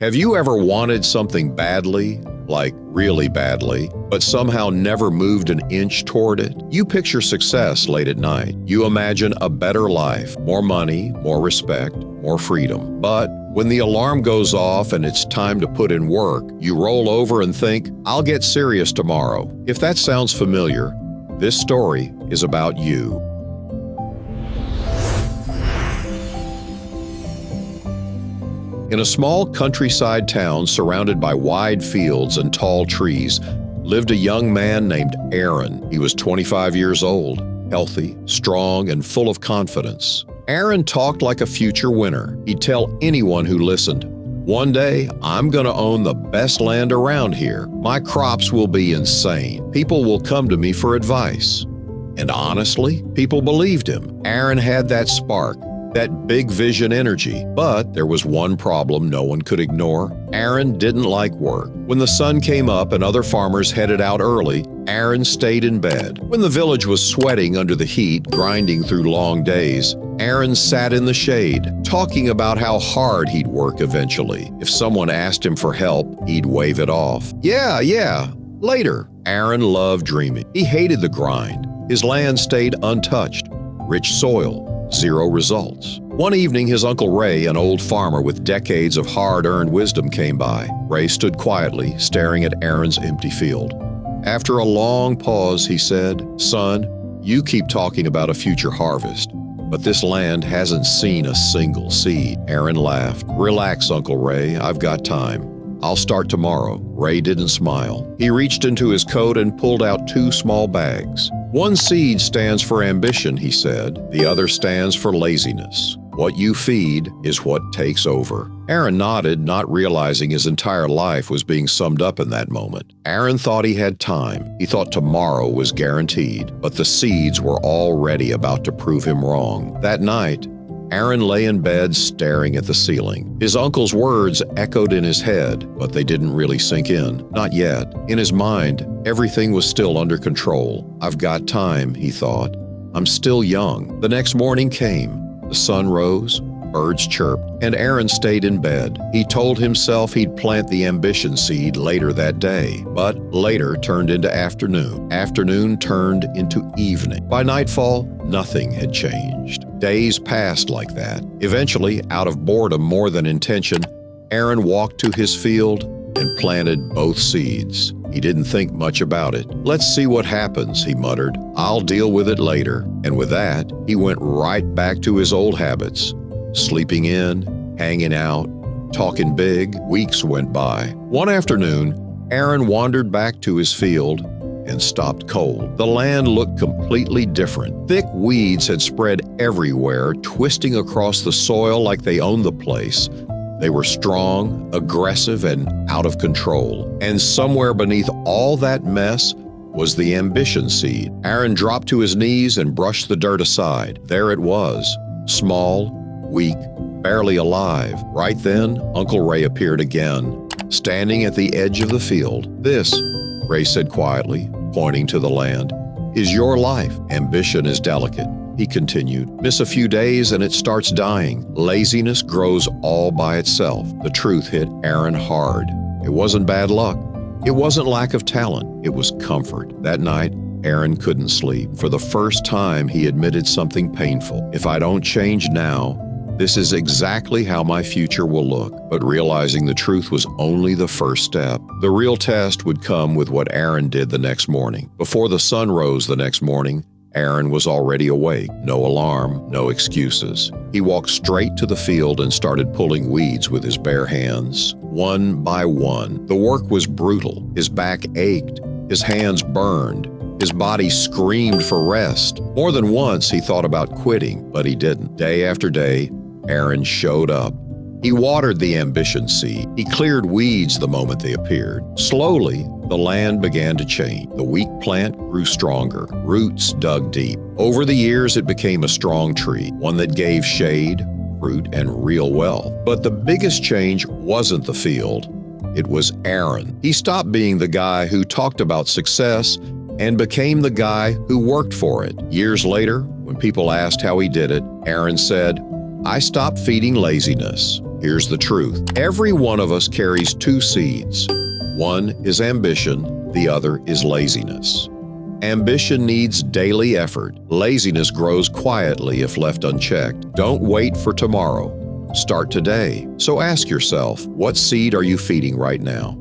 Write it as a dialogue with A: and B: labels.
A: Have you ever wanted something badly, like really badly, but somehow never moved an inch toward it? You picture success late at night. You imagine a better life, more money, more respect, more freedom. But when the alarm goes off and it's time to put in work, you roll over and think, I'll get serious tomorrow. If that sounds familiar, this story is about you. In a small countryside town surrounded by wide fields and tall trees lived a young man named Aaron. He was 25 years old, healthy, strong, and full of confidence. Aaron talked like a future winner. He'd tell anyone who listened, "One day, I'm going to own the best land around here. My crops will be insane. People will come to me for advice." And honestly, people believed him. Aaron had that spark, that big vision energy. But there was one problem no one could ignore. Aaron didn't like work. When the sun came up and other farmers headed out early, Aaron stayed in bed. When the village was sweating under the heat, grinding through long days, Aaron sat in the shade, talking about how hard he'd work eventually. If someone asked him for help, he'd wave it off. Yeah, later. Aaron loved dreaming. He hated the grind. His land stayed untouched. Rich soil. Zero results. One evening, his Uncle Ray, an old farmer with decades of hard-earned wisdom, came by. Ray stood quietly, staring at Aaron's empty field. After a long pause, he said, "Son, you keep talking about a future harvest, but this land hasn't seen a single seed." Aaron laughed. "Relax, Uncle Ray, I've got time. I'll start tomorrow." Ray didn't smile. He reached into his coat and pulled out 2 small bags. "One seed stands for ambition," he said. "The other stands for laziness. What you feed is what takes over." Aaron nodded, not realizing his entire life was being summed up in that moment. Aaron thought he had time. He thought tomorrow was guaranteed, but the seeds were already about to prove him wrong. That night, Aaron lay in bed staring at the ceiling. His uncle's words echoed in his head, but they didn't really sink in. Not yet. In his mind, everything was still under control. "I've got time," he thought. "I'm still young." The next morning came. The sun rose, birds chirped, and Aaron stayed in bed. He told himself he'd plant the ambition seed later that day, but later turned into afternoon. Afternoon turned into evening. By nightfall, nothing had changed. Days passed like that. Eventually, out of boredom more than intention, Aaron walked to his field and planted both seeds. He didn't think much about it. "Let's see what happens," he muttered. "I'll deal with it later." And with that, he went right back to his old habits. Sleeping in, hanging out, talking big. Weeks went by. One afternoon, Aaron wandered back to his field and stopped cold. The land looked completely different. Thick weeds had spread everywhere, twisting across the soil like they owned the place. They were strong, aggressive, and out of control. And somewhere beneath all that mess was the ambition seed. Aaron dropped to his knees and brushed the dirt aside. There it was, small, weak, barely alive. Right then, Uncle Ray appeared again, standing at the edge of the field. "This," Ray said quietly, pointing to the land, "is your life. Ambition is delicate," he continued. "Miss a few days and it starts dying. Laziness grows all by itself." The truth hit Aaron hard. It wasn't bad luck. It wasn't lack of talent. It was comfort. That night, Aaron couldn't sleep. For the first time, he admitted something painful. "If I don't change now, this is exactly how my future will look." But realizing the truth was only the first step. The real test would come with what Aaron did the next morning. Before the sun rose the next morning, Aaron was already awake. No alarm, no excuses. He walked straight to the field and started pulling weeds with his bare hands, one by one. The work was brutal. His back ached. His hands burned. His body screamed for rest. More than once, he thought about quitting, but he didn't. Day after day, Aaron showed up. He watered the ambition seed. He cleared weeds the moment they appeared. Slowly, the land began to change. The weak plant grew stronger. Roots dug deep. Over the years, it became a strong tree, one that gave shade, fruit, and real wealth. But the biggest change wasn't the field. It was Aaron. He stopped being the guy who talked about success and became the guy who worked for it. Years later, when people asked how he did it, Aaron said, "I stopped feeding laziness. Here's the truth. Every one of us carries two seeds. One is ambition, the other is laziness. Ambition needs daily effort. Laziness grows quietly if left unchecked. Don't wait for tomorrow. Start today. So ask yourself, what seed are you feeding right now?